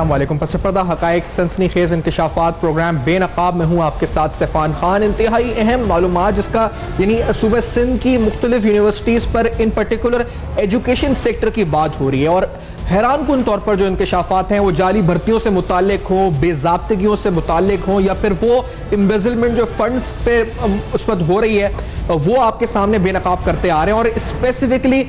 अस्सलाम वालेकुम। पस पर्दा हक़ाइक़ सनसनीखेज़ इंकशाफ़ात प्रोग्राम बेनकाब में हूँ आपके साथ सैफ़ान खान। इंतहाई अहम मालूमात जिसका यानी सूबे सिंध की मुख्तलिफ यूनिवर्सिटीज़ पर इन पर्टिकुलर एजुकेशन सेक्टर की बात हो रही है और हैरान कुन तौर पर जो इंकशाफात हैं वो जाली भर्तियों से मुताल्लिक हों, बेज़ाब्तगियों से मुताल्लिक हों या फिर वो एम्बेज़लमेंट जो फंड्स पे उस वक्त हो रही है वो आपके सामने बेनकाब करते आ रहे हैं। और स्पेसिफिकली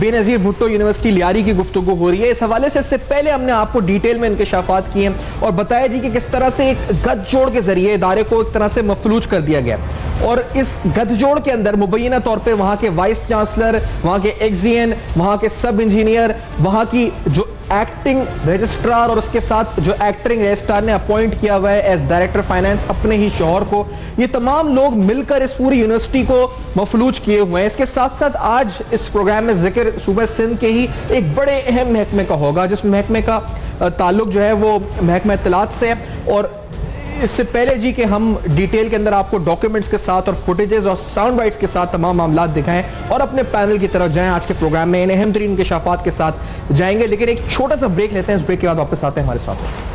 बेनज़ीर भुट्टो यूनिवर्सिटी लियारी की गुफ्तगू हो रही है। इस हवाले से इससे पहले हमने आपको डिटेल में इंकशाफात किए और बताया जी कि किस तरह से एक गठजोड़ के जरिए इदारे को एक तरह से मफलूज कर दिया गया और इस गठजोड़ के अंदर मुबैना तौर पर वहां के वाइस चांसलर, वहां के एक्सियन, वहां के सब इंजीनियर, वहां की जो एक्टिंग रजिस्ट्रार और उसके साथ जो एक्टिंग रजिस्ट्रार ने अपॉइंट किया हुआ है एज डायरेक्टर फाइनेंस अपने ही शौहर को, ये तमाम लोग मिलकर इस पूरी यूनिवर्सिटी को मफलूज किए हुए हैं। इसके साथ साथ आज इस प्रोग्राम में जिक्र सूबे सिंध के ही एक बड़े अहम महकमे का होगा जिस महकमे का ताल्लुक जो है वो महकमा इत्तलात से है। और इससे पहले जी कि हम डिटेल के अंदर आपको डॉक्यूमेंट्स के साथ और फुटेजेस और साउंड बाइट्स के साथ तमाम मामला दिखाएं और अपने पैनल की तरफ जाएं, आज के प्रोग्राम में इन अहम तरीन इंकशाफात के साथ जाएंगे। लेकिन एक छोटा सा ब्रेक लेते हैं, इस ब्रेक के बाद वापस आते हैं हमारे साथ।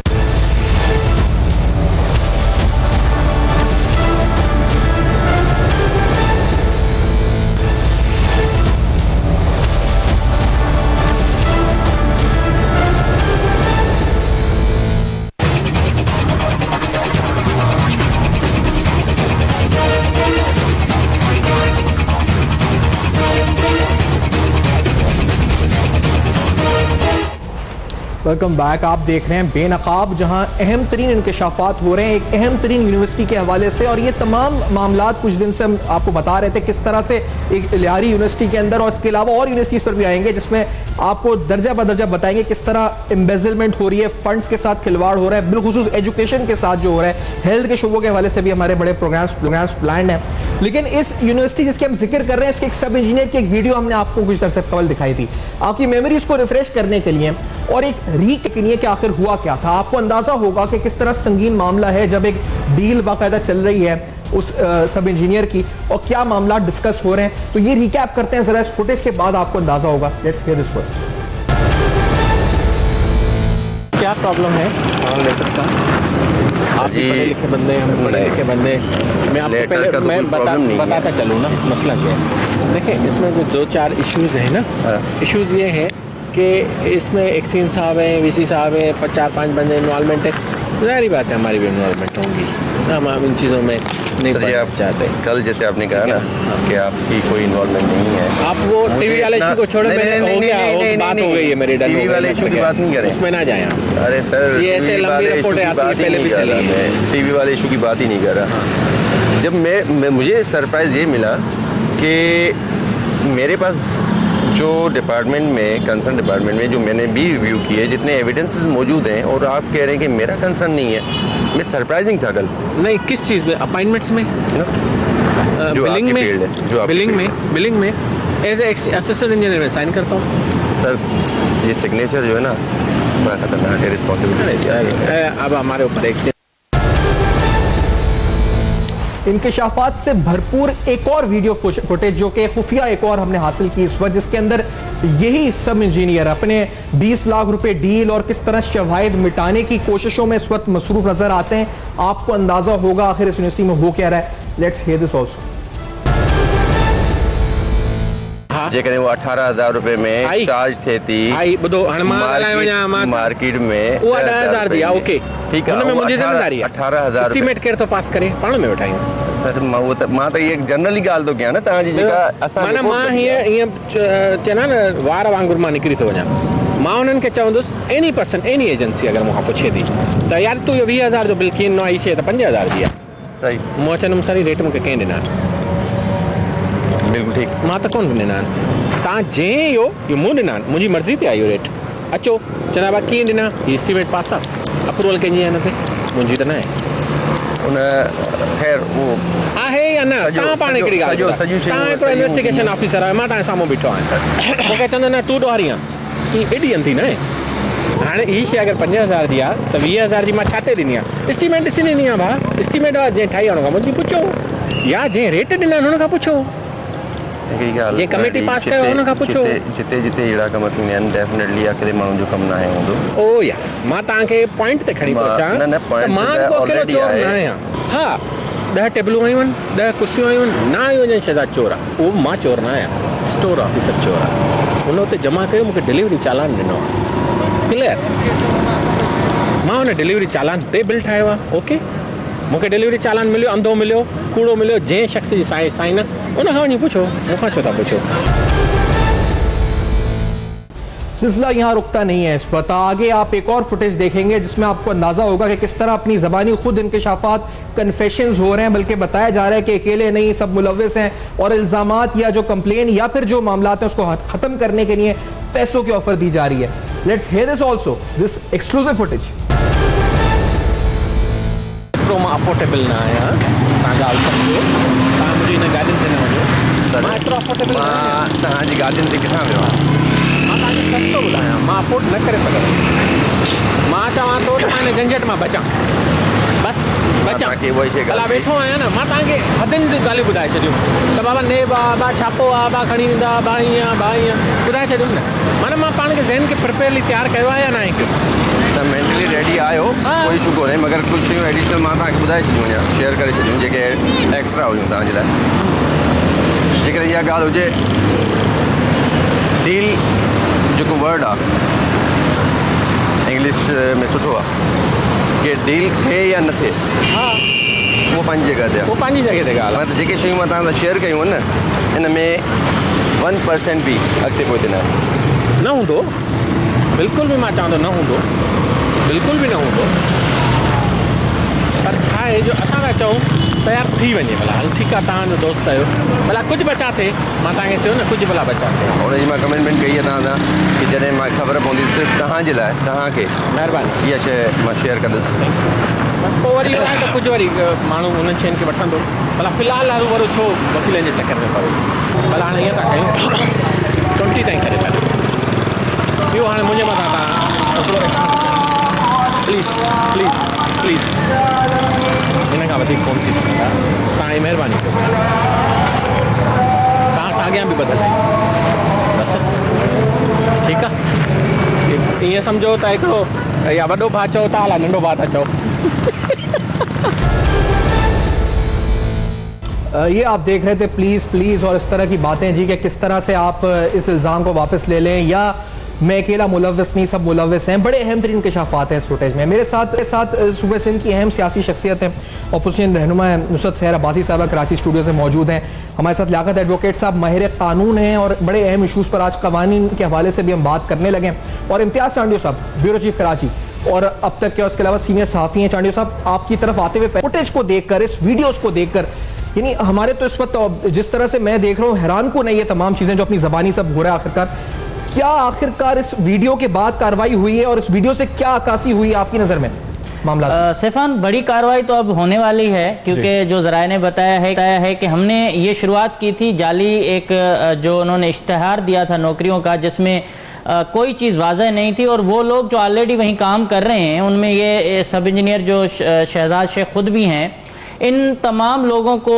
Welcome back. आप देख रहे हैं बेनकाब, जहां अहम तरीन इंकशाफात हो रहे हैं एक अहम तरीन यूनिवर्सिटी के हवाले से। और ये तमाम मामला कुछ दिन से हम आपको बता रहे थे किस तरह से एक लियारी यूनिवर्सिटी के अंदर और इसके अलावा और यूनिवर्सिटीज़ पर भी आएंगे जिसमें आपको दर्जा बदर्जा बताएंगे किस तरह एम्बेज़लमेंट हो रही है, फंड्स के साथ खिलवाड़ हो रहा है, बिलखुसूस एजुकेशन के साथ जो हो रहा है, हेल्थ के शुबों के हवाले से भी हमारे बड़े प्रोग्राम्स प्लान हैं। लेकिन इस यूनिवर्सिटी जिसके हम जिक्र कर रहे हैं इसके एक सब इंजीनियर की एक वीडियो हमने आपको कुछ देर से कबल दिखाई थी आपकी मेमोरीज को रिफ्रेश करने के लिए और एक रीक के लिए कि आखिर हुआ क्या था। आपको अंदाजा होगा कि किस तरह संगीन मामला है जब एक डील बाकायदा चल रही है उस सब इंजीनियर की और क्या मामला डिस्कस हो रहे हैं। तो ये रिकैप करते हैं जरा, इस फुटेज के बाद आपको अंदाजा होगा। Let's hear this first. क्या प्रॉब्लम है? आप पढ़े लिखे बंदे, हम पढ़े लिखे बंदे, मैं आपको पहले मैं बताता चलूँ ना मसला क्या है। देखिए इसमें जो 2-4 इश्यूज हैं ना, इश्यूज ये हैं कि इसमें एक्सीन साहब हैं, वीसी साहब हैं, 4-5 बंदे इन्वॉल्वमेंट है। ज़ाहिर बात है हमारी भी इन्वॉल्वमेंट होंगी, हम इन चीज़ों में नहीं पढ़ना चाहते। कल जैसे आपने कहा ना कि आपकी कोई इन्वॉल्वमेंट नहीं है, आप वो टीवी वाले इशू को छोड़े, हो गया बात हो गई है मेरी, टीवी वाले इशू की बात नहीं करें, उसमें ना जाएं आप। अरे सर ये ऐसे लंबी रिपोर्टें आती है, पहले भी चली है, टीवी वाले इशू की बात ही नहीं कर रहा। जब मैं मुझे सरप्राइज ये मिला कि मेरे पास जो डिपार्टमेंट में कंसर्न डिपार्टमेंट में जो मैंने भी रिव्यू किए जितने एविडेंसेस मौजूद हैं और आप कह रहे हैं कि मेरा कंसर्न नहीं है, मैं सरप्राइजिंग था कल। नहीं, किस चीज़ में? अपॉइंटमेंट्स में, बिलिंग में, जो बिलिंग में एज असिस्टेंट इंजीनियर में साइन करता हूँ सर। ये सिग्नेचर जो है ना बड़ा खतरनाक है, रिस्पॉन्सिबिलिटी सर। अब हमारे ऊपर एक इंकशाफात से भरपूर एक और वीडियो फुटेज जो कि खुफिया एक और हमने हासिल की इस वक्त, जिसके अंदर यही सब इंजीनियर अपने 20 लाख रुपए डील और किस तरह शवाहिद मिटाने की कोशिशों में इस वक्त मसरूफ नजर आते हैं। आपको अंदाजा होगा आखिर इस यूनिवर्सिटी में हो क्या रहा है। Let's hear this also. जे करें वो 18,000 रुपए में चार्ज थे थी मार्केट में, वो 18,000 दिया, ओके ठीक है, उनमें मुझे जिम्मेदारी है 18,000 एस्टीमेट कर तो पास करें पाण में बैठाई सर। वो तो मां तो ये जनरली गाल तो क्या ना तव्हांजी जेका असां माना मां हीअं चवंदा न वार वांगुरु मां निकिरी थो वञा। मां उन्हनि खे चवंदुसि एनी पर्सन एनी एजेंसी अगरि मूंखां पुछे थी त यार तूं इहो 20,000 जो बिल कीअं न आई शइ त 5,000 जी आहे, सही मां चवंदुमि सर रेट मूंखे कंहिं ॾिना? बिल्कुलु ठीकु, मां त कोन ॾिना तव्हां जंहिं इहो मूं ॾिना, मुंहिंजी मर्ज़ी ते आहे इहो रेट। अचो चवंदा भाई कीअं ॾिना, ही एस्टीमेट पास आहे, अप्रूवल कंहिंजी आहे हिन ते? मुंहिंजी त न आहे। उन ख़ैर वो आहे या न? तव्हां पाण हिकिड़ी ॻाल्हि, तव्हां हिकिड़ो इन्वेस्टिगेशन ऑफिसर आहियो, मां तव्हां साम्हूं बीठो आहियां, मूंखे चवंदा न तूं ॾोहारी आहे, ही एॾी अंधी न आहे। हाणे ही शइ अगरि 5,000 जी आहे त 20,000 जी मां छा ते ॾिनी आहे? एस्टीमेट ॾिसी ॾिनी आहे भाउ, एस्टीमेट जंहिं ठाही आहे हुन खां मुंहिंजी पुछो, या जंहिं रेट ॾिना हुन खां पुछो। जे कमेटी पास कयो हुन खां पुछो। जिते जिते अहिड़ा कम थींदा आहिनि डेफिनेटली आख़िरी माण्हुनि जो कमु न आहे हूंदो। ओ यार मां तव्हांखे पॉइंट ते खणी पहुचां न न त मां को अकेलो चोर न आहियां। हा 10 टेबलूं आयूं आहिनि, 10 कुर्सियूं आयूं आहिनि, न आयूं वञनि शहज़ाद चोर आहे, उहो मां चोर न आहियां, स्टोर ऑफिसर चोर आहे। हुन उते जमा कयो, मूंखे डिलीवरी चालान ॾिनो आहे, क्लियर। मां हुन डिलीवरी चालान ते बिल ठाहियो आहे, ओके। मूंखे डिलीवरी चालान मिलियो, अंधो मिलियो, कूड़ो मिलियो, जंहिं शख़्स जी साइन उन खां वञी पुछो, मूंखां छो था पुछो। सिलसिला यहाँ रुकता नहीं है। इस वक्त आगे आप एक और फुटेज देखेंगे जिसमें आपको अंदाजा होगा कि किस तरह अपनी ज़बानी खुद इंकशाफात कन्फेशंस हो रहे हैं, बल्कि बताया जा रहा है कि अकेले नहीं, सब मुलव्विस हैं और इल्जामात या जो कंप्लेन या फिर जो मामलात हैं उसको खत्म करने के लिए पैसों की ऑफर दी जा रही है। Let's hear this also, this exclusive footage. मां अफोर्डेबल न आहियां, तव्हां ॻाल्हि सम्झो, तव्हां मुंहिंजी हिन गाॾियुनि ते न वञो। मां एतिरो अफोर्डेबल न आहियां। तव्हांजी गाॾियुनि ते किथां वियो आहे? मां तव्हांखे सस्तो ॿुधायां, मां अफोर्ड न करे सघंदुमि। मां चवां थो त मां हिन झंझट मां बचां, बसि बचां। भला वेठो आहियां न, मां तव्हांखे हदनि जूं ॻाल्हियूं ॿुधाए छॾियूं त बाबा नेब आहे, बा छापो आहे, बा खणी ईंदा, बा ईअं बा ईअं ॿुधाए छॾियूं न। माना मां पाण खे ज़हन खे प्रिपेयरली तयारु कयो आहे या न आहे कयो? त मेंटली रेडी आहियो, कोई इशू कोन्हे, मगर कुझु शयूं एडिशनल मां तव्हांखे ॿुधाए छॾियूं अञा, शेयर करे छॾियूं जेके एक्स्ट्रा हुयूं तव्हांजे लाइ। जेकर इहा ॻाल्हि हुजे, डील जेको वर्ड आहे इंग्लिश में सुठो आहे कि डील थिए या न थिए, हा उहो पंहिंजी जॻह ते आहे, उहो पंहिंजी जॻह ते ॻाल्हि आहे। जेके शयूं मां तव्हां सां शेयर कयूं न, इन में 1% बि अॻिते पोइ न हूंदो, बिल्कुलु बि मां चवां थो न हूंदो, बिल्कुलु बि न हूंदो। पर छा आहे जो असां था चऊं तयारु थी वञे, भला हल ठीकु आहे, तव्हांजो दोस्त आहियो, भला कुझु बचा थिए, मां तव्हांखे चयो न कुझु भला बचा थिए। हुनजी मां कमिटमेंट कई आहे तव्हां सां कि जॾहिं मां ख़बर पवंदी सिर्फ़ु तव्हांजे लाइ, तव्हांखे महिरबानी इहा शइ मां शेयर कंदुसि। पोइ वरी आहे त कुझु वरी माण्हू उन्हनि शयुनि खे वठंदो, भला फ़िलहालु हरू भरू छो वकीलनि जे चकर में पवे। भला हाणे ईअं था कयूं 20 ताईं करे था ॾियूं, ॿियो हाणे मुंहिंजे मथां तव्हां हिकिड़ो प्लीज़ प्लीज़ प्लीज़ हिन खां वधीक कोन थी सघंदा, तव्हांजी महिरबानी कयो, तव्हां सां अॻियां बि बदिलाईं बसि, ठीकु आहे। ईअं सम्झो त हिकिड़ो या वॾो भाउ चओ था, हला नंढो भाउ था चओ। ये आप देख रहे थे प्लीज़ प्लीज़ और इस तरह की बातें जी कि किस तरह से आप इस इल्ज़ाम को वापस ले लें, या मैं अकेला मुलव्विस नहीं, सब मुलव्विस हैं। बड़े अहम तरीन इंकशाफात हैं इस फुटेज में। मेरे साथ सूबे सिंध की अहम सियासी शख्सियत है, अपोजिशन रहनुमा नुसरत सहर अब्बासी साहब कराची स्टूडियो से मौजूद हैं। हमारे साथ लियाकत एडवोकेट साहब माहिर कानून हैं और बड़े अहम इशूज़ पर आज कवानीन के हवाले से भी हम बात करने लगे। और इम्तियाज़ चांडियो साहब, ब्यूरो चीफ कराची और अब तक के उसके अलावा सीनियर सहाफ़ी हैं। चांडियो साहब, आपकी तरफ आते हुए फुटेज को देखकर, इस वीडियोज़ को देखकर, यानी हमारे तो इस वक्त जिस तरह से मैं देख रहा हूँ हैरान को नहीं, ये तमाम चीज़ें जो अपनी ज़बानी सब हो रहा है। आखिरकार इस वीडियो के बाद कार्रवाई हुई है और इस वीडियो से क्या अक्कासी हुई आपकी नज़र में मामला? सैफान, बड़ी कार्रवाई तो अब होने वाली है, क्योंकि जो ज़राए ने बताया है कि हमने ये शुरुआत की थी जाली एक जो उन्होंने इश्तिहार दिया था नौकरियों का, जिसमें कोई चीज़ वाज़ह नहीं थी, और वो लोग जो ऑलरेडी वहीं काम कर रहे हैं उनमें ये सब इंजीनियर जो शहजाद शेख खुद भी हैं, इन तमाम लोगों को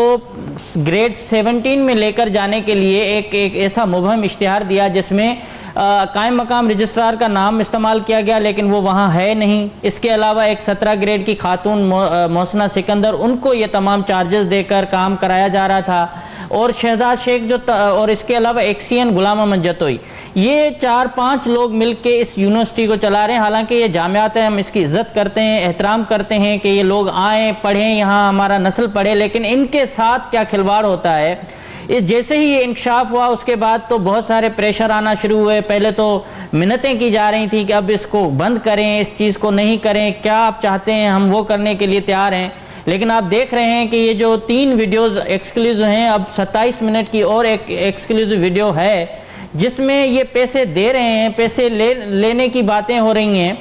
ग्रेड 17 में लेकर जाने के लिए एक ऐसा मुबहम इश्तिहार दिया जिसमें कायम मकाम रजिस्ट्रार का नाम इस्तेमाल किया गया, लेकिन वो वहाँ है नहीं। इसके अलावा एक 17 ग्रेड की खातून मोहसिना सिकंदर, उनको ये तमाम चार्जेस देकर काम कराया जा रहा था। और शहजाद शेख जो और इसके अलावा एक्सीएन गुलाम अहमद जतोई, ये 4-5 लोग मिलके इस यूनिवर्सिटी को चला रहे हैं। हालांकि ये जामियात है, हम इसकी इज्जत करते हैं, एहतराम करते हैं कि ये लोग आए, पढ़ें, यहाँ हमारा नस्ल पढ़े, लेकिन इनके साथ क्या खिलवाड़ होता है। जैसे ही ये इंकशाफ हुआ उसके बाद तो बहुत सारे प्रेशर आना शुरू हुए। पहले तो मिन्नतें की जा रही थी कि अब इसको बंद करें, इस चीज़ को नहीं करें, क्या आप चाहते हैं हम वो करने के लिए तैयार हैं। लेकिन आप देख रहे हैं कि ये जो 3 वीडियोज़ एक्सक्लूसिव हैं, अब 27 मिनट की और एक एक्सक्लूसिव वीडियो है जिसमें ये पैसे दे रहे हैं, पैसे लेने की बातें हो रही हैं।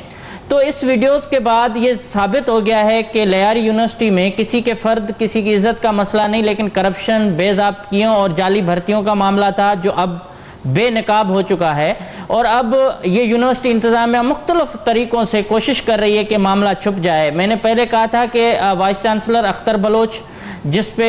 तो इस वीडियो के बाद ये साबित हो गया है कि लियारी यूनिवर्सिटी में किसी के फर्द, किसी की इज्जत का मसला नहीं, लेकिन करप्शन, बेज़ाब्तियों और जाली भर्तियों का मामला था जो अब बेनकाब हो चुका है। और अब ये यूनिवर्सिटी इंतजामिया मुख्तलिफ तरीक़ों से कोशिश कर रही है कि मामला छुप जाए। मैंने पहले कहा था कि वाइस चांसलर अख्तर बलोच, जिस पे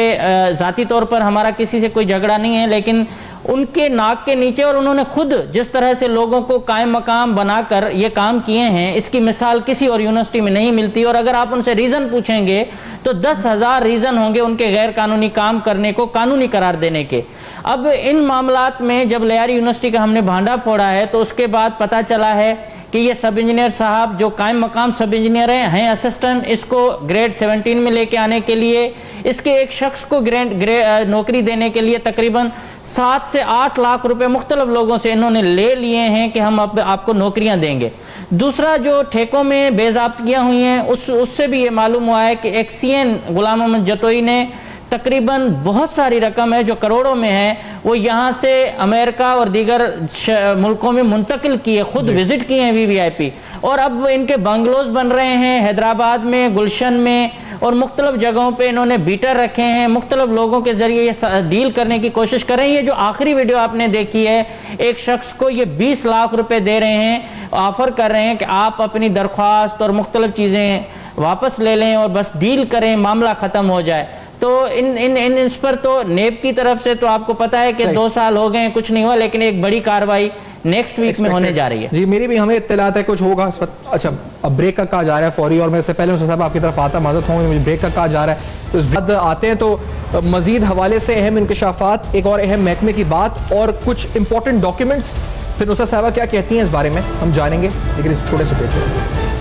ज़ाती तौर पर हमारा किसी से कोई झगड़ा नहीं है, लेकिन उनके नाक के नीचे, और उन्होंने खुद जिस तरह से लोगों को कायम मकाम बनाकर ये काम किए हैं, इसकी मिसाल किसी और यूनिवर्सिटी में नहीं मिलती। और अगर आप उनसे रीजन पूछेंगे तो 10,000 रीजन होंगे उनके गैर कानूनी काम करने को कानूनी करार देने के। अब इन मामलात में जब लियारी यूनिवर्सिटी का हमने भांडा फोड़ा है तो उसके बाद पता चला है कि ये सब इंजीनियर साहब जो कायम मकाम सब इंजीनियर हैं असिस्टेंट, इसको ग्रेड 17 में लेके आने के लिए, इसके एक शख्स को नौकरी देने के लिए तकरीबन 7 से 8 लाख रुपए मुख्तलिफ लोगों से इन्होंने ले लिए हैं कि हम आपको नौकरियां देंगे। दूसरा, जो ठेकों में बेज़ाब्तियां हुई हैं उससे भी ये मालूम हुआ है कि एक CN गुलाम मोहम्मद जतोई ने तकरीबन बहुत सारी रकम है जो करोड़ों में है, वो यहाँ से अमेरिका और दीगर मुल्कों में मुंतकिल किए, खुद विजिट किए हैं VVIP, और अब इनके बंगलोज बन रहे हैं हैदराबाद में, गुलशन में और मुख्तलिफ जगहों पे इन्होंने बीटर रखे हैं, मुख्तलिफ लोगों के जरिए ये डील करने की कोशिश कर रहे हैं। ये जो आखिरी वीडियो आपने देखी है, एक शख्स को ये 20 लाख रुपए दे रहे हैं, ऑफर कर रहे हैं कि आप अपनी दरख्वास्त और मुख्तलिफ चीज़ें वापस ले लें और बस डील करें, मामला ख़त्म हो जाए। तो इस पर तो नेब की तरफ से तो आपको पता है कि 2 साल हो गए, कुछ नहीं हुआ, लेकिन एक बड़ी कार्रवाई नेक्स्ट वीक में होने जा रही है। जी, मेरी भी हमें इत्तलात है कुछ होगा। अच्छा, अब ब्रेक का कहा जा रहा है फौरी, और मैं इससे पहले साहब आपकी तरफ आता माजरत हूँ, मुझे ब्रेक का कहा जा रहा है, तो इस बाद आते हैं तो मजीद हवाले से अहम इंकशाफात, एक और अहम महकमे की बात और कुछ इंपॉर्टेंट डॉक्यूमेंट्स, फिर नुसरत साहबा क्या कहती हैं इस बारे में हम जानेंगे, लेकिन इस छोटे से ब्रेक में।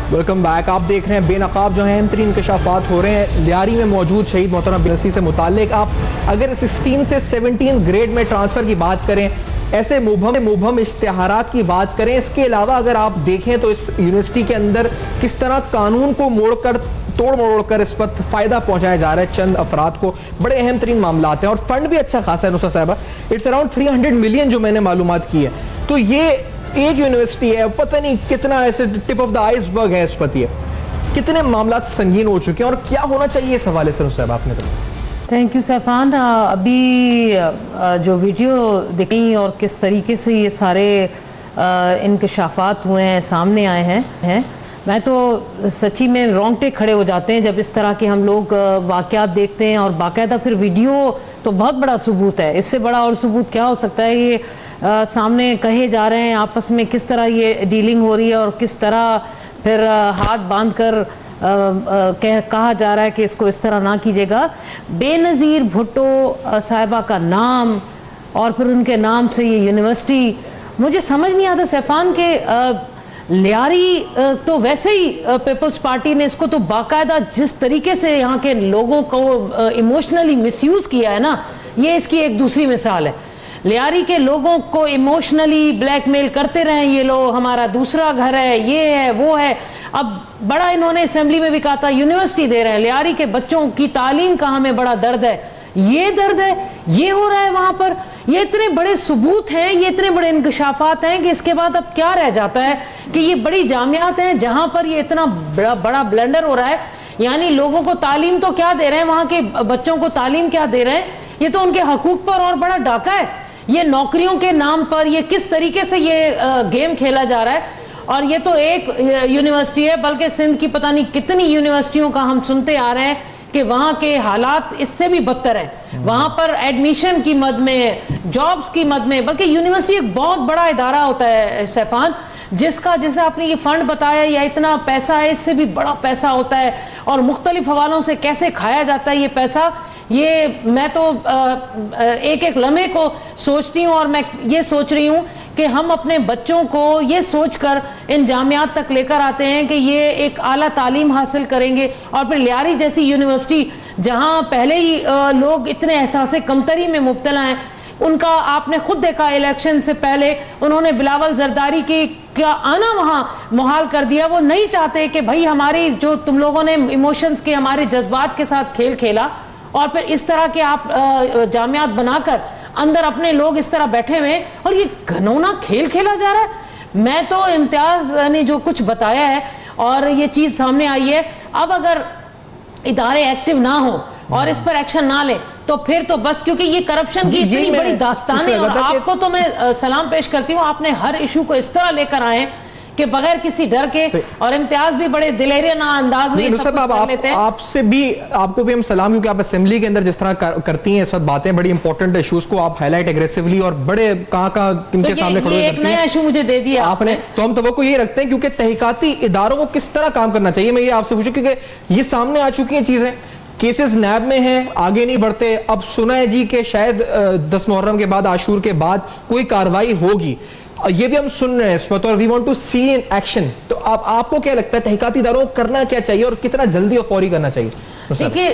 Welcome back. आप देख रहे हैं बेनकाब जो है अहम तरीन इंकशाफात हो रहे हैं लियारी में मौजूद शहीद मोहतरम बेनज़ीर से मुताल्लिक। आप अगर 16 से 17 ग्रेड में ट्रांसफ़र की बात करें, ऐसे मुबहम इश्तिहारात की बात करें, इसके अलावा अगर आप देखें तो इस यूनिवर्सिटी के अंदर किस तरह कानून को तोड़ मरोड़ कर इस पर फ़ायदा पहुंचाया जा रहा है चंद अफराद को, बड़े अहम तरीन मामलात हैं और फंड भी अच्छा खासा है नुसरत साहिबा, इट्स अराउंड 300 मिलियन जो मैंने मालूमात की है। तो ये एक यूनिवर्सिटी है, पता नहीं कितना ऐसे टिप ऑफ द आइसबर्ग है इस पर, कितने मामला संगीन हो चुके हैं और क्या होना चाहिए इस हवाले से साहब आपने तो। Thank you Saifan. अभी जो वीडियो दिखी और किस तरीके से ये सारे इंकशाफात हुए हैं, सामने आए हैं, मैं तो सच्ची में रोंगटे खड़े हो जाते हैं जब इस तरह के हम लोग वाक़यात देखते हैं, और बाकायदा फिर वीडियो तो बहुत बड़ा सबूत है, इससे बड़ा और सबूत क्या हो सकता है। ये सामने कहे जा रहे हैं आपस में किस तरह ये डीलिंग हो रही है और किस तरह फिर हाथ बांध कर कहा जा रहा है कि इसको इस तरह ना कीजिएगा। बेनज़ीर भुट्टो साहिबा का नाम और फिर उनके नाम से ये यूनिवर्सिटी, मुझे समझ नहीं आता सैफान के लियारी तो वैसे ही पीपल्स पार्टी ने इसको तो बाकायदा जिस तरीके से यहाँ के लोगों को इमोशनली मिसयूज किया है ना, ये इसकी एक दूसरी मिसाल है। लियारी के लोगों को इमोशनली ब्लैकमेल करते रहे ये लोग, हमारा दूसरा घर है, ये है वो है। अब बड़ा इन्होंने असेंबली में भी कहा था यूनिवर्सिटी दे रहे हैं, लियारी के बच्चों की तालीम का हमें बड़ा दर्द है, ये दर्द है, ये हो रहा है वहां पर। ये इतने बड़े सबूत हैं, ये इतने बड़े इंकशाफात हैं कि इसके बाद अब क्या रह जाता है कि ये बड़ी जामियात हैं जहां पर ये इतना बड़ा ब्लंडर हो रहा है। यानी लोगों को तालीम तो क्या दे रहे हैं, वहां के बच्चों को तालीम क्या दे रहे हैं, ये तो उनके हकूक पर और बड़ा डाका है। ये नौकरियों के नाम पर ये किस तरीके से ये गेम खेला जा रहा है। और ये तो एक यूनिवर्सिटी है, बल्कि सिंध की पता नहीं कितनी यूनिवर्सिटियों का हम सुनते आ रहे हैं कि वहां के हालात इससे भी बदतर हैं। वहां पर एडमिशन की मद में, जॉब्स की मद में, बल्कि यूनिवर्सिटी एक बहुत बड़ा इदारा होता है सैफान, जिसका जैसे आपने ये फंड बताया या इतना पैसा है, इससे भी बड़ा पैसा होता है और मुख्तलिफ हवालों से कैसे खाया जाता है ये पैसा। ये मैं तो एक एक लम्हे को सोचती हूँ और मैं ये सोच रही हूँ कि हम अपने बच्चों को ये सोचकर इन जामियात तक लेकर आते हैं कि ये एक आला तालीम हासिल करेंगे, और फिर लियारी जैसी यूनिवर्सिटी जहाँ पहले ही लोग इतने एहसास कमतरी में मुब्तला हैं, उनका आपने खुद देखा इलेक्शन से पहले उन्होंने बिलावल जरदारी की क्या आना वहां मुहाल कर दिया। वो नहीं चाहते कि भाई हमारी जो तुम लोगों ने इमोशंस के, हमारे जज्बात के साथ खेल खेला और फिर इस तरह के आप जामियात बनाकर अंदर अपने लोग इस तरह बैठे हुए और ये घनौना खेल खेला जा रहा है। मैं तो इम्तियाज ने जो कुछ बताया है और ये चीज सामने आई है, अब अगर इदारे एक्टिव ना हो और इस पर एक्शन ना ले तो फिर तो बस, क्योंकि ये करप्शन की इतनी बड़ी दास्तान है। और आपको तो मैं सलाम पेश करती हूँ, आपने हर इशू को इस तरह लेकर आए कि बगैर किसी डर के, और इम्तियाज भी बड़े दिलेरिया अंदाज में सब कुछ कर लेते हैं। आपसे भी, आपको भी हम सलाम, क्योंकि आप असेंबली के अंदर जिस तरह करती हैं इस वक्त बातें, बड़ी इंपॉर्टेंट इश्यूज को आप हाईलाइट एग्रेसिवली और बड़े कहां किनके सामने खड़े एक नया इशू मुझे दे दिया आपने, तो हम तवक्को ये रखते हैं क्योंकि तहकीकाती इदारों को किस तरह काम करना चाहिए, मैं ये आपसे पूछूं, क्योंकि ये सामने आ चुकी हैं चीजें, केसेस नैब में हैं, आगे नहीं बढ़ते। अब सुना है जी कि शायद 10 मुहर्रम के बाद, आशूर के बाद कोई कार्रवाई होगी, ये भी हम सुन रहे हैं इस वक्त, और we want to see in action. तो आपको क्या लगता है तहकीकाती इदारों को करना क्या चाहिए और कितना जल्दी और फौरी करना चाहिए?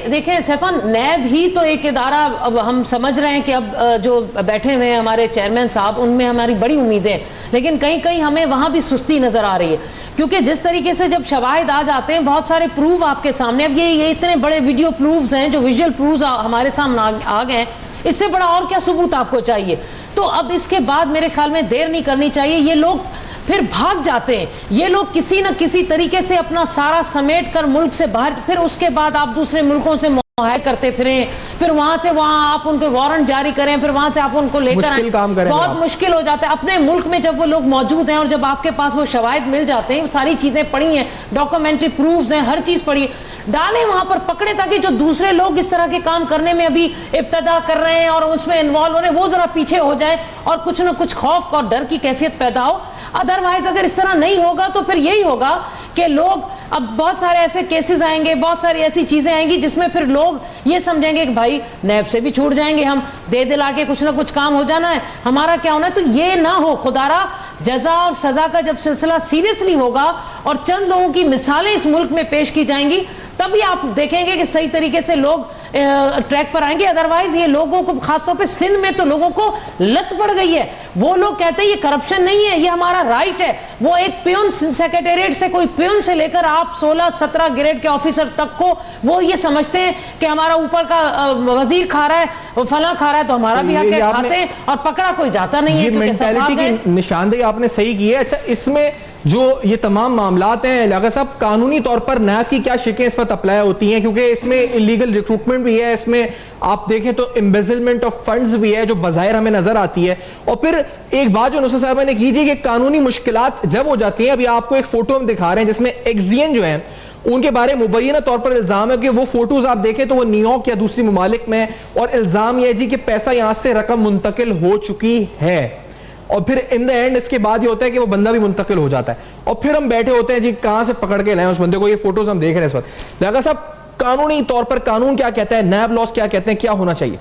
देखिए सैफान, नैब ही तो एक इदारा, अब हम समझ रहे हैं कि अब जो बैठे हुए हैं हमारे चेयरमैन साहब, उनमें हमारी बड़ी उम्मीदें, लेकिन कहीं कहीं हमें वहां भी सुस्ती नजर आ रही है, क्योंकि जिस तरीके से जब शवाहिद आ जाते हैं, बहुत सारे प्रूफ आपके सामने, अब ये इतने बड़े वीडियो प्रूफ्स हैं, जो विजुअल प्रूफ्स हमारे सामने आ गए हैं, इससे बड़ा और क्या सबूत आपको चाहिए? तो अब इसके बाद मेरे ख्याल में देर नहीं करनी चाहिए। ये लोग फिर भाग जाते हैं, ये लोग किसी न किसी तरीके से अपना सारा समेट कर मुल्क से बाहर, फिर उसके बाद आप दूसरे मुल्कों से मुआहदा करते फिरें, फिर वहां से वहां आप उनके वारंट जारी करें, फिर वहां से आप उनको लेकर आए, बहुत मुश्किल हो जाता है। अपने मुल्क में जब वो लोग मौजूद हैं और जब आपके पास वो शवाहिद मिल जाते हैं, सारी चीजें पड़ी हैं, डॉक्यूमेंट्री प्रूफ्स हैं, हर चीज पड़ी है, डालें वहां पर, पकड़े, ताकि जो दूसरे लोग इस तरह के काम करने में अभी इब्तदा कर रहे हैं और उसमें इन्वॉल्व हो रहे हैं, वो जरा पीछे हो जाए और कुछ न कुछ खौफ और डर की कैफियत पैदा हो। अदरवाइज अगर इस तरह नहीं होगा तो फिर यही होगा कि लोग, अब बहुत सारे ऐसे केसेस आएंगे, बहुत सारी ऐसी चीजें आएंगी जिसमें फिर लोग ये समझेंगे कि भाई नैब से भी छूट जाएंगे, हम दे दिला के कुछ ना कुछ काम हो जाना है, हमारा क्या होना है। तो ये ना हो, खुदारा जजा और सजा का जब सिलसिला सीरियसली होगा और चंद लोगों की मिसालें इस मुल्क में पेश की जाएंगी, तभी आप देखेंगे कि सही तरीके से लोग ट्रैक पर आएंगे। अदरवाइज ये लोगों को, खासतौर पे सिंध में तो लोगों को लत पड़ गई है, वो लोग कहते हैं ये करप्शन नहीं है, ये हमारा राइट है। वो एक प्यून सेक्रेटेरिएट से, कोई प्यून से लेकर आप 16-17 ग्रेड के ऑफिसर तक को वो ये समझते हैं कि हमारा ऊपर का वजीर खा रहा है, फला खा रहा है, तो हमारा भी हक है, खाते हैं और पकड़ा कोई जाता नहीं है। मेंटालिटी की निशानदेही आपने सही की है। अच्छा, इसमें जो ये तमाम मामलात हैं लियाकत साहब, कानूनी तौर पर नैब की क्या शिकें इस वक्त अप्लाई होती हैं? क्योंकि इसमें इलीगल रिक्रूटमेंट भी है, इसमें आप देखें तो एम्बेजलमेंट ऑफ फंड्स भी है जो बाज़ाहिर हमें नजर आती है। और फिर एक बात जो नुसरत साहब ने कीजिए कि कानूनी मुश्किलात जब हो जाती हैं, अभी आपको एक फोटो हम दिखा रहे हैं जिसमें एक्सियन जो है उनके बारे में मुबैना तौर पर इल्जाम है कि वो फोटोज आप देखें तो वो न्यूयॉर्क या दूसरी ममालिक में, और इल्जाम यह जी कि पैसा यहां से रकम मुंतकिल हो चुकी है, और फिर इन द एंड इसके बाद ये होता है कि वो बंदा भी मुंतकिल हो जाता है, और फिर हम बैठे होते हैं जी कहां से पकड़ के लाएं उस बंदे को। ये फोटोज हम देख रहे हैं इस वक्त। लियाकत साहब, कानूनी तौर पर कानून क्या कहता है, नैब लॉस क्या कहते हैं, क्या होना चाहिए?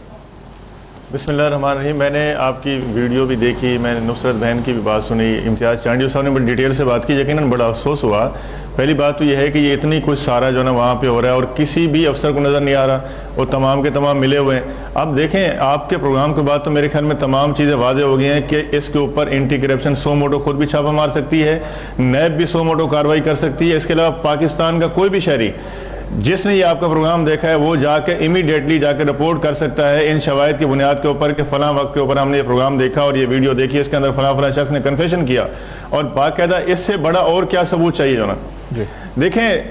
बिस्मिल्लाहिर्रहमानिर्रहीम। मैंने आपकी वीडियो भी देखी, मैंने नुसरत बहन की भी बात सुनी, इम्तियाज़ चांडियो साहब ने बड़ी डिटेल से बात की, यकीनन बड़ा अफसोस हुआ। पहली बात तो यह है कि ये इतनी कुछ सारा जो है ना वहाँ पे हो रहा है और किसी भी अफसर को नज़र नहीं आ रहा, और तमाम के तमाम मिले हुए हैं। अब देखें, आपके प्रोग्राम के बाद तो मेरे ख्याल में तमाम चीज़ें वाज़ेह हो गई हैं कि इसके ऊपर एंटी करप्शन सो मोटो खुद भी छापा मार सकती है, नैब भी सो मोटो कार्रवाई कर सकती है। इसके अलावा पाकिस्तान का कोई भी शहरी जिसने ये आपका प्रोग्राम देखा है वो जाके इमीडिएटली जाकर रिपोर्ट कर सकता है इन शवाहिद की बुनियाद के ऊपर कि फलां वक्त के ऊपर हमने ये प्रोग्राम देखा और ये वीडियो देखी, इसके अंदर फलां फलां शख्स ने कन्फेशन किया, और बाकायदा इससे बड़ा और क्या सबूत चाहिए जो ना। देखें,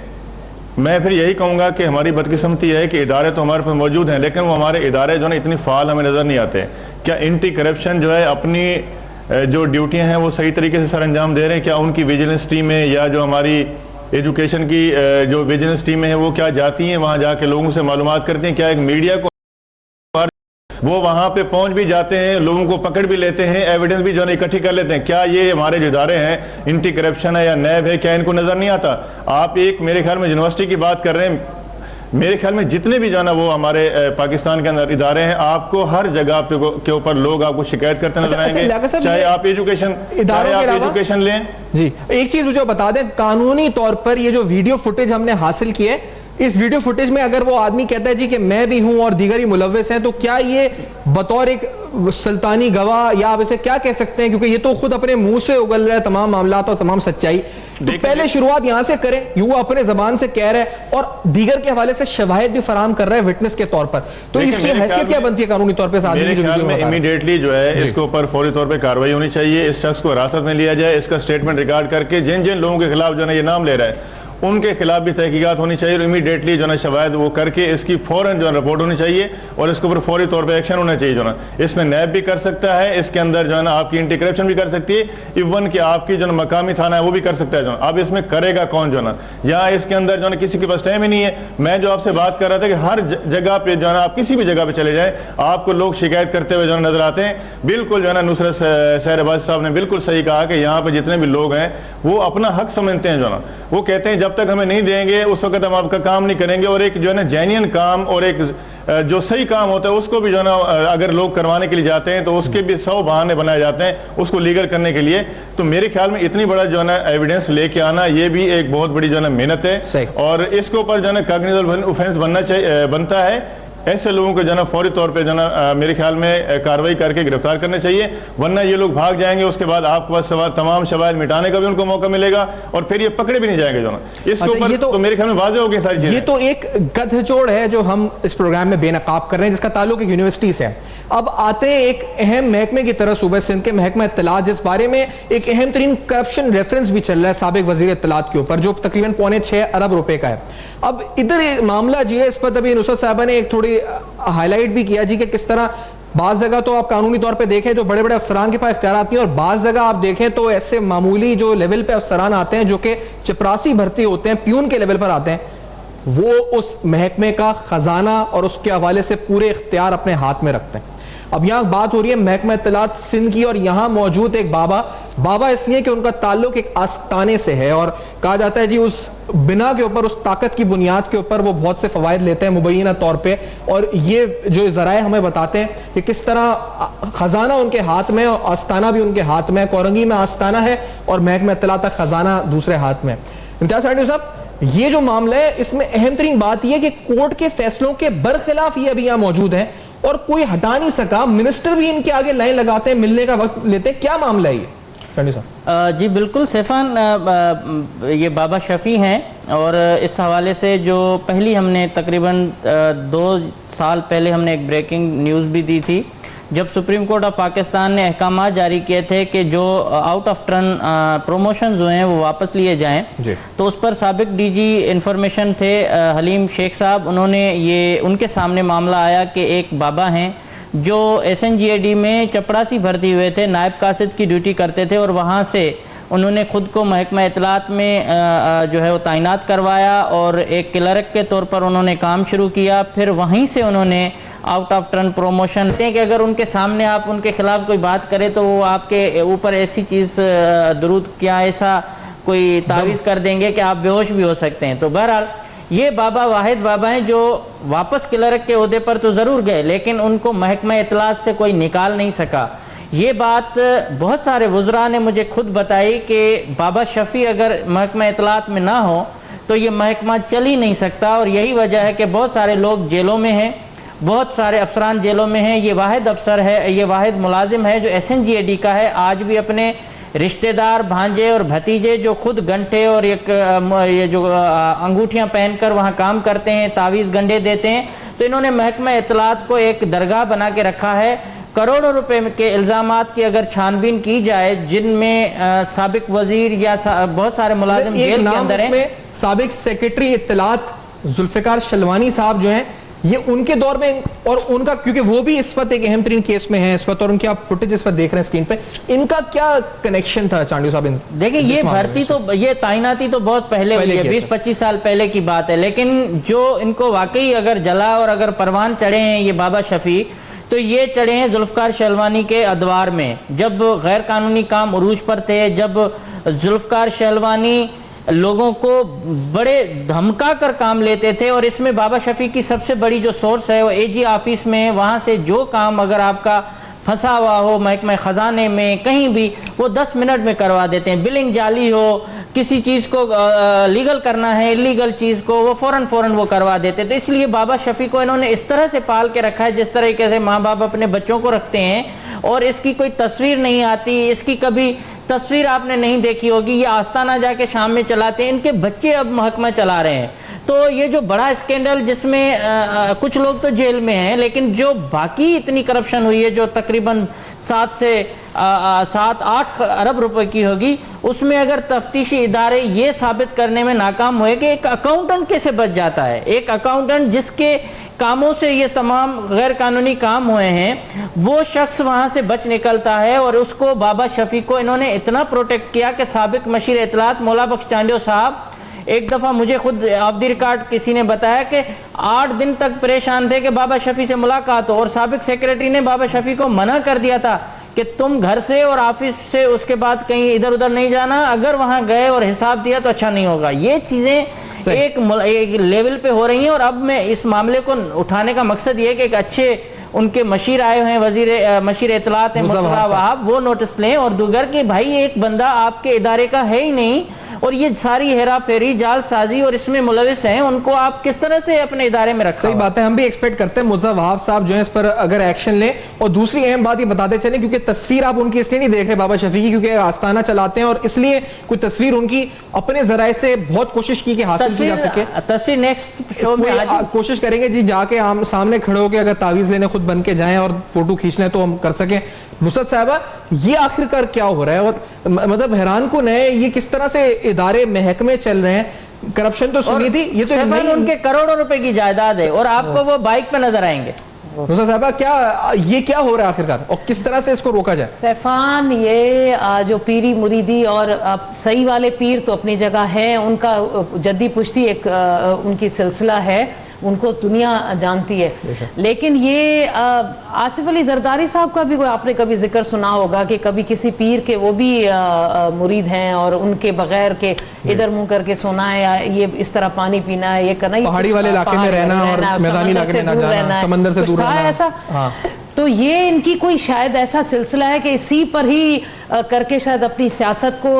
मैं फिर यही कहूँगा कि हमारी बदकिस्मती है कि इदारे तो हमारे पास मौजूद हैं, लेकिन वो हमारे इदारे जो है इतनी फाल हमें नज़र नहीं आते। क्या एंटी करप्शन जो है अपनी जो ड्यूटियाँ हैं वो सही तरीके से सर अंजाम दे रहे हैं? क्या उनकी विजिलेंस टीमें या जो हमारी एजुकेशन की जो विजिलेंस टीमें हैं वो क्या जाती हैं वहाँ जाके लोगों से मालूमात करती हैं? क्या एक मीडिया को वो वहाँ पे पहुँच भी जाते हैं, लोगों को पकड़ भी लेते हैं, एविडेंस भी जो है इकट्ठी कर लेते हैं? क्या ये हमारे जो इदारे हैं, एंटी करप्शन है या नैब है, क्या इनको नज़र नहीं आता? आप एक मेरे ख्याल में यूनिवर्सिटी की बात कर रहे हैं, मेरे ख्याल में जितने भी जो है ना वो हमारे पाकिस्तान के अंदर इदारे हैं, आपको हर जगह के ऊपर लोग आपको शिकायत करते नजर आएंगे, चाहे आप एजुकेशन लें। जी, एक चीज मुझे बता दें, कानूनी तौर पर ये जो वीडियो फुटेज हमने हासिल की है, इस वीडियो फुटेज में अगर वो आदमी कहता है जी कि मैं भी हूं और दीगर ही मुलव्विस हैं, तो क्या ये बतौर एक सुल्तानी गवाह या आप इसे क्या कह सकते हैं, क्योंकि ये तो खुद अपने मुंह से उगल रहा है तमाम मामलात और तमाम सच्चाई। तो पहले शुरुआत यहां से करें, यूं वो अपने जबान से कह रहा है और दीगर के हवाले से शवाहिद भी फराम कर रहा है विटनेस के तौर पर, तो इसकी हैसियत क्या बनती है कानूनी तौर पर? मेरे ख्याल में इमीडिएटली जो है इसके ऊपर फौरी तौर पर कार्रवाई होनी चाहिए, इस शख्स को हिरासत में लिया जाए, इसका स्टेटमेंट रिकॉर्ड करके जिन जिन लोगों के खिलाफ जो है ये नाम ले रहा है उनके खिलाफ भी तहकीकात होनी चाहिए और इमीडिएटली जो है शवाहिद वो करके इसकी फौरन जो है रिपोर्ट होनी चाहिए और इसके ऊपर फौरी तौर पे एक्शन होना चाहिए। जो है इसमें नैब भी कर सकता है, इसके अंदर जो है ना आपकी एंटी करप्शन भी कर सकती है, इवन कि आपकी जो मकामी थाना है वो भी कर सकता है। जो अब इसमें करेगा कौन? जो है ना यहाँ इसके अंदर जो है किसी के पास टाइम ही नहीं है। मैं जो आपसे बात कर रहा था कि हर जगह पे जो है ना आप किसी भी जगह पे चले जाए आपको लोग शिकायत करते हुए जो है नजर आते हैं। बिल्कुल जो है ना नुसरत सहरबाज साहब ने बिल्कुल सही कहा कि यहाँ पे जितने भी लोग हैं वो अपना हक समझते हैं। जो ना वो कहते हैं जब तक हमें नहीं देंगे उस वक्त हम आपका काम नहीं करेंगे, और एक जो है ना जेन्युइन काम और एक जो सही काम होता है उसको भी जो है ना अगर लोग करवाने के लिए जाते हैं तो उसके भी 100 बहाने बनाए जाते हैं उसको लीगल करने के लिए। तो मेरे ख्याल में इतनी बड़ा जो है ना एविडेंस लेके आना ये भी एक बहुत बड़ी जो है ना मेहनत है और इसके ऊपर जो है ना कॉग्निजेबल ऑफेंस बनता है। ऐसे लोगों को जो है फौरी तौर पे जो है मेरे ख्याल में कार्रवाई करके गिरफ्तार करना चाहिए, वरना ये लोग भाग जाएंगे, उसके बाद आपके पास तमाम शवाहिद मिटाने का भी उनको मौका मिलेगा और फिर ये पकड़े भी नहीं जाएंगे। जो ना इसके ऊपर तो मेरे ख्याल में वाज़ेह हो गई सारी चीजें। ये तो एक गठजोड़ है जो हम इस प्रोग्राम में बेनकाब कर रहे हैं जिसका ताल्लुक यूनिवर्सिटी से है। अब आते हैं एक अहम महकमे की तरह, सूबे सिंध के महकमा इत्तलात, जिस बारे में एक अहम तरीन करप्शन रेफरेंस भी चल रहा है साबिक वजीर इत्तलात के ऊपर, जो तकरीबन 6.25 अरब रुपए का है। अब इधर मामला जी है, इस पर अभी नुसरत साहबा ने एक थोड़ी हाईलाइट भी किया जी कि किस तरह बाज जगह तो आप कानूनी तौर पे देखें तो बड़े बड़े अफसरान के पास इख्तियारात नहीं, और बाज जगह आप देखें तो ऐसे मामूली जो लेवल पे अफसरान आते हैं जो कि चपरासी भर्ती होते हैं, प्यून के लेवल पर आते हैं, वो उस महकमे का खजाना और उसके हवाले से पूरे इख्तियार अपने हाथ में रखते हैं। अब यहां बात हो रही है महकमा इत्तलात सिंध की, और यहां मौजूद एक बाबा इसलिए कि उनका ताल्लुक एक आस्ताने से है, और कहा जाता है जी उस बिना के ऊपर, उस ताकत की बुनियाद के ऊपर वो बहुत से फवायद लेते हैं मुबैना तौर पे। और ये जो ज़राए हमें बताते हैं कि किस तरह खजाना उनके हाथ में और आस्ताना भी उनके हाथ में, कोरंगी में आस्ताना है और महकमा इत्तलात का खजाना दूसरे हाथ में। इम्तियाज सांडी साहब, ये जो मामला है इसमें अहम तरीन बात यह है कि कोर्ट के फैसलों के बरखिलाफ ये अभी यहां मौजूद है और कोई हटा नहीं सका, मिनिस्टर भी इनके आगे लाइन लगाते हैं, मिलने का वक्त लेते हैं। क्या मामला है ये? जी बिल्कुल सैफान, ये बाबा शफी हैं और इस हवाले से जो पहली हमने तकरीबन 2 साल पहले हमने एक ब्रेकिंग न्यूज़ भी दी थी, जब सुप्रीम कोर्ट ऑफ पाकिस्तान ने अहकाम जारी किए थे कि जो आउट ऑफ टर्न प्रमोशंस हुए हैं वो वापस लिए जाएं, तो उस पर साबिक डीजी इंफॉर्मेशन थे हलीम शेख साहब, उन्होंने ये उनके सामने मामला आया कि एक बाबा हैं जो SNGAD में चपरासी भर्ती हुए थे, नायब कासिद की ड्यूटी करते थे और वहाँ से उन्होंने खुद को महकमा इत्तलात में जो है वो तैनात करवाया और एक क्लर्क के तौर पर उन्होंने काम शुरू किया। फिर वहीं से उन्होंने आउट ऑफ टर्न प्रमोशन कि अगर उनके सामने आप उनके खिलाफ कोई बात करें तो वो आपके ऊपर ऐसी चीज़ दुरूद क्या ऐसा कोई तावीज़ कर देंगे कि आप बेहोश भी हो सकते हैं। तो बहरहाल ये बाबा वाहिद बाबा हैं जो वापस क्लर्क के ओहदे पर तो ज़रूर गए लेकिन उनको महकमा इत्तलात से कोई निकाल नहीं सका। ये बात बहुत सारे वुज़रा ने मुझे खुद बताई कि बाबा शफ़ी अगर महकमा इत्तलात में ना हो तो ये महकमा चल ही नहीं सकता, और यही वजह है कि बहुत सारे लोग जेलों में हैं, बहुत सारे अफसरान जेलों में हैं। ये वाहिद अफसर है, ये वाहिद मुलाजिम है जो SNGAD का है, आज भी अपने रिश्तेदार भांजे और भतीजे जो खुद घंटे और ये जो अंगूठियां पहनकर वहाँ काम करते हैं, तावीज़ गंढे देते हैं, तो इन्होंने महकमा इत्तलात को एक दरगाह बना के रखा है। करोड़ों रुपए के इल्ज़ामात की अगर छानबीन की जाए जिनमें साबिक वजीर या बहुत सारे मुलाजिम जेल के अंदर हैं। साबिक सेक्रेटरी इत्तलात जुल्फ़िकार शलवानी साहब जो हैं, ये उनके दौर में, और उनका क्योंकि वो भी इस वक्त एक अहम तरीन केस में है इस वक्त, और उनकी आप फुटेज इस वक्त देख रहे हैं स्क्रीन पे, इनका क्या कनेक्शन था चांडियो साहब? देखिए ये भर्ती तो, ये तैनाती तो बहुत पहले हुई है, 20-25 साल पहले की बात है, लेकिन जो इनको वाकई अगर जला और अगर परवान चढ़े हैं ये बाबा शफी, तो ये चढ़े हैं जुल्फ़िकार शलवानी के अदवार में, जब गैर कानूनी काम उरूज पर थे, जब जुल्फ़िकार शलवानी लोगों को बड़े धमका कर काम लेते थे। और इसमें बाबा शफी की सबसे बड़ी जो सोर्स है वो AG ऑफिस में, वहाँ से जो काम अगर आपका फंसा हुआ हो महकमा खजाने में कहीं भी, वो 10 मिनट में करवा देते हैं। बिलिंग जाली हो, किसी चीज को लीगल करना है, इलीगल चीज को वो फौरन वो करवा देते। तो इसलिए बाबा शफी को इन्होंने इस तरह से पाल के रखा है जिस तरीके से माँ बाप अपने बच्चों को रखते हैं, और इसकी कोई तस्वीर नहीं आती, इसकी कभी तस्वीर आपने नहीं देखी होगी। ये आस्ताना जाके शाम में चलाते हैं, इनके बच्चे अब महकमा चला रहे हैं। तो ये जो बड़ा स्कैंडल जिसमें कुछ लोग तो जेल में हैं, लेकिन जो बाकी इतनी करप्शन हुई है जो तकरीबन 7 से 7-8 अरब रुपए की होगी, उसमें अगर तफ्तीशी इदारे ये साबित करने में नाकाम हुए कि एक अकाउंटेंट कैसे बच जाता है, एक अकाउंटेंट जिसके कामों से ये तमाम गैर कानूनी काम हुए हैं, वो शख्स वहां से बच निकलता है। और उसको बाबा शफी को इन्होंने इतना प्रोटेक्ट किया कि साबिक मशीर इत्तलात मौला बख्श चांडियो साहब एक दफा मुझे खुद ऑफ द रिकॉर्ड किसी ने बताया कि 8 दिन तक परेशान थे कि बाबा शफी से मुलाकात हो, और साबिक सेक्रेटरी ने बाबा शफी को मना कर दिया था कि तुम घर से और ऑफिस से उसके बाद कहीं इधर उधर नहीं जाना, अगर वहां गए और हिसाब दिया तो अच्छा नहीं होगा। ये चीजें एक लेवल पे हो रही हैं। और अब मैं इस मामले को उठाने का मकसद ये है कि एक अच्छे उनके मशीर आए हुए हैं, मशीर इत्तलात हैं मुर्तज़ा वहाब, वो नोटिस लें और दूसर कि भाई एक बंदा आपके इदारे का है ही नहीं, और ये सारी हेरा फेरी जालसाजी और इसमें मुलविस हैं, उनको आप किस तरह से अपने इदारे में रखा? सही बात है, हम भी एक्सपेक्ट करते हैं मुर्तज़ा वहाब साहब जो है इस पर अगर एक्शन लें। और दूसरी अहम बात ये बताते चलें, क्योंकि तस्वीर आप उनकी इसलिए नहीं देख रहे बाबा शफी की क्योंकि आस्ताना चलाते हैं, और इसलिए कोई तस्वीर उनकी अपने जराए से बहुत कोशिश की कि हासिल की जा सके। तस्वीर नेक्स्ट शो में आज कोशिश करेंगे जी, जाके हम सामने खड़े होकर अगर तावीज लेने खुद बन के जाएं और फोटो खींचना है तो हम कर सकें। नुसरत साहबा, ये आखिरकार क्या हो रहा है? और मतलब हैरान कुन है ये किस तरह से इदारे महकमे चल रहे हैं। करप्शन तो सुनी थी, ये तो उनके करोड़ों रुपए की जायदाद है और आपको वो बाइक पे नजर आएंगे। नुसरत साहबा, क्या हो रहा है आखिरकार और किस तरह से इसको रोका जाए? सैफान, ये जो पीरी मुरीदी और सही वाले पीर तो अपनी जगह है, उनका जद्दी पुश्ती एक उनकी सिलसिला है, उनको दुनिया जानती है। लेकिन ये आसिफ अली जरदारी साहब का भी कोई आपने कभी जिक्र सुना होगा कि कभी किसी पीर के वो भी मुरीद हैं और उनके बगैर के इधर मुंह करके सोना है या ये इस तरह पानी पीना है, ये करना, पहाड़ी वाले इलाके में रहना और मैदानी इलाके में ना जाना, समंदर से दूर रहना, ऐसा। तो ये इनकी कोई शायद ऐसा सिलसिला है कि इसी पर ही करके शायद अपनी सियासत को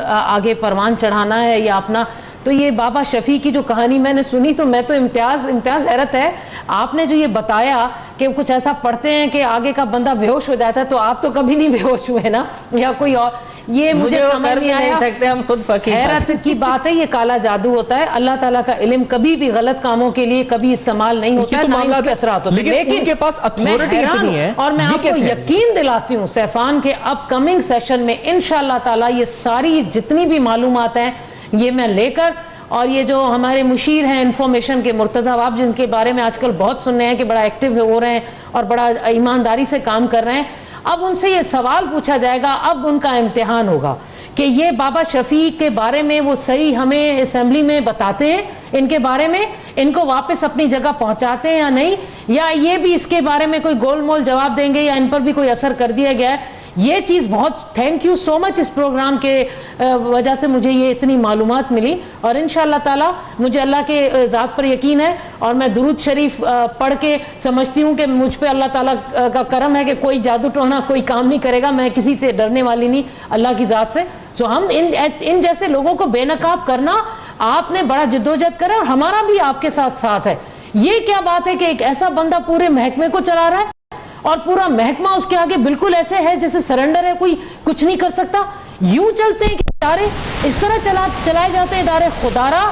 आगे परवान चढ़ाना है या अपना। तो ये बाबा शफी की जो कहानी मैंने सुनी तो मैं तो इम्तियाज हैरत है। आपने जो ये बताया कि कुछ ऐसा पढ़ते हैं कि आगे का बंदा बेहोश हो जाता है, तो आप तो कभी नहीं बेहोश हुए ना, या कोई और, ये मुझे समझ नहीं आया। सकते हम खुद फकीर। हैरत की बात है, ये काला जादू होता है। अल्लाह ताला का इल्म कभी भी गलत कामों के लिए कभी इस्तेमाल नहीं होता है, ना ही उसके असरात होते हैं। लेकिन उनके पास अथॉरिटी इतनी है, और मैं आपको यकीन दिलाती हूँ सैफान के अपकमिंग सेशन में इंशाअल्लाह ताला ये सारी जितनी भी मालूमात हैं ये मैं लेकर, और ये जो हमारे मुशीर हैं इंफॉर्मेशन के मुर्तज़ा वहाब, जिनके बारे में आजकल बहुत सुन रहे हैं कि बड़ा एक्टिव हो रहे हैं और बड़ा ईमानदारी से काम कर रहे हैं, अब उनसे ये सवाल पूछा जाएगा, अब उनका इम्तिहान होगा कि ये बाबा शफी के बारे में वो सही हमें असेंबली में बताते हैं, इनके बारे में इनको वापस अपनी जगह पहुंचाते हैं या नहीं, या ये भी इसके बारे में कोई गोलमोल जवाब देंगे या इन पर भी कोई असर कर दिया गया है। ये चीज बहुत, थैंक यू सो मच, इस प्रोग्राम के वजह से मुझे ये इतनी मालूमात मिली, और इंशाअल्लाह ताला मुझे अल्लाह के ज़ात पर यकीन है और मैं दुरूद शरीफ पढ़ के समझती हूँ कि मुझ पे अल्लाह ताला का करम है कि कोई जादू टोना कोई काम नहीं करेगा, मैं किसी से डरने वाली नहीं अल्लाह की ज़ात से। तो हम इन जैसे लोगों को बेनकाब करना, आपने बड़ा जिद्दोजहद करा और हमारा भी आपके साथ है। ये क्या बात है कि एक ऐसा बंदा पूरे महकमे को चला रहा है और पूरा महकमा उसके आगे बिल्कुल ऐसे है जैसे सरेंडर है, कोई कुछ नहीं कर सकता। यूं चलते हैं कि इदारे इस तरह चलाए जाते हैं इदारे। खुदारा,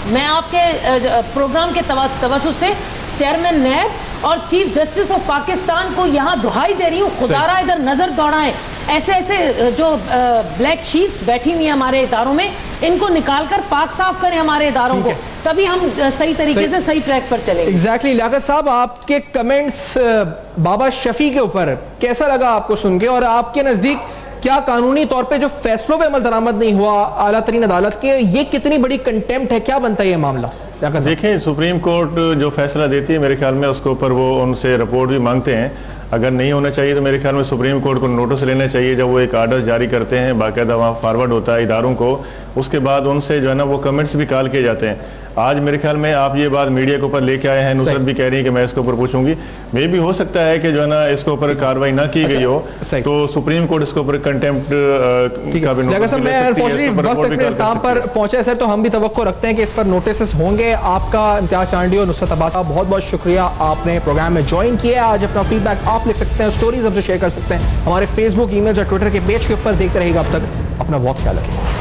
मैं आपके प्रोग्राम के तवज्जुह से चेयरमैन नैब और चीफ जस्टिस ऑफ पाकिस्तान को यहाँ दुहाई दे रही हूँ, खुदारा इधर नजर दौड़ाएं। ऐसे जो ब्लैक शीप्स बैठी हुई है हमारे इदारों में, इनको निकालकर पाक साफ करें हमारे इदारों को, तभी हम सही तरीके से सही ट्रैक पर चलेंगे। एग्जैक्टली। लियाकत साहब, आपके कमेंट्स बाबा शफी के ऊपर कैसा लगा आपको सुन के, और आपके नजदीक क्या कानूनी तौर पे जो फैसलों पे अमल दरामद नहीं हुआ आला तरीन अदालत के, ये कितनी बड़ी कंटेम्प्ट है, क्या बनता है ये मामला? देखिए, सुप्रीम कोर्ट जो फैसला देती है मेरे ख्याल में उसके ऊपर वो उनसे रिपोर्ट भी मांगते हैं। अगर नहीं होना चाहिए तो मेरे ख्याल में सुप्रीम कोर्ट को नोटिस लेना चाहिए। जब वो एक आर्डर जारी करते हैं, बाकायदा वहाँ फॉरवर्ड होता है इदारों को, उसके बाद उनसे जो है ना वो कमेंट्स भी कॉल किए जाते हैं। आज मेरे ख्याल में आप ये बात मीडिया के ऊपर लेके आए हैं, नुसरत भी कह रही है कि मैं इसके ऊपर पूछूंगी, मे भी हो सकता है कि जो है ना इसके ऊपर कार्रवाई ना की गई हो तो सुप्रीम कोर्ट इसके ऊपर कंटेम्प्ट का भी नोटिस ले सकती है। अनफॉर्चुनेटली वक्त के इख्तिताम पर पहुंचे सर, तो हम भी तवक्को रखते हैं कि इस पर नोटिस होंगे। आपका इम्तियाज चांडी और नुसरत अब्बास साहब बहुत बहुत शुक्रिया, आपने प्रोग्राम में ज्वाइन किया। आज अपना फीडबैक आप लिख सकते हैं, स्टोरीज हमसे शेयर कर सकते हैं हमारे फेसबुक, ईमेल और ट्विटर के पेज के ऊपर। देखते रहिएगा, अब तक अपना बहुत ख्याल रखिए।